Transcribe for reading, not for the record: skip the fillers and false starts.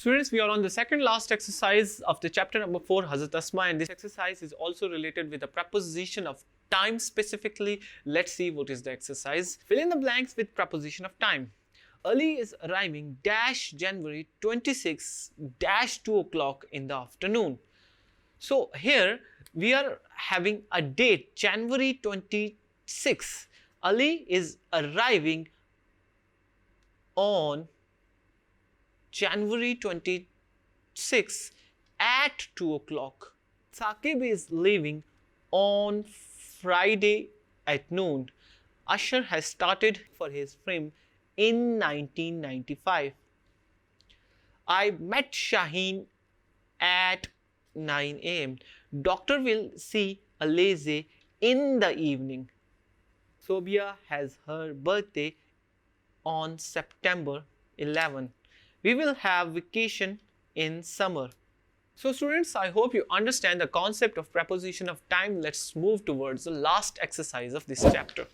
Students, we are on the second last exercise of the chapter number 4, Hazrat Asma, and this exercise is also related with the preposition of time specifically. Let's see what is the exercise. Fill in the blanks with preposition of time. Ali is arriving dash January 26 dash 2 o'clock in the afternoon. So here we are having a date, January 26. Ali is arriving on January 26 at 2 o'clock. Saqib is leaving on Friday at noon. Asher has started for his film in 1995. I met Shaheen at 9 a.m. Doctor will see a lazy in the evening. Sobia has her birthday on September 11. We will have vacation in summer. So students, I hope you understand the concept of preposition of time. Let's move towards the last exercise of this chapter.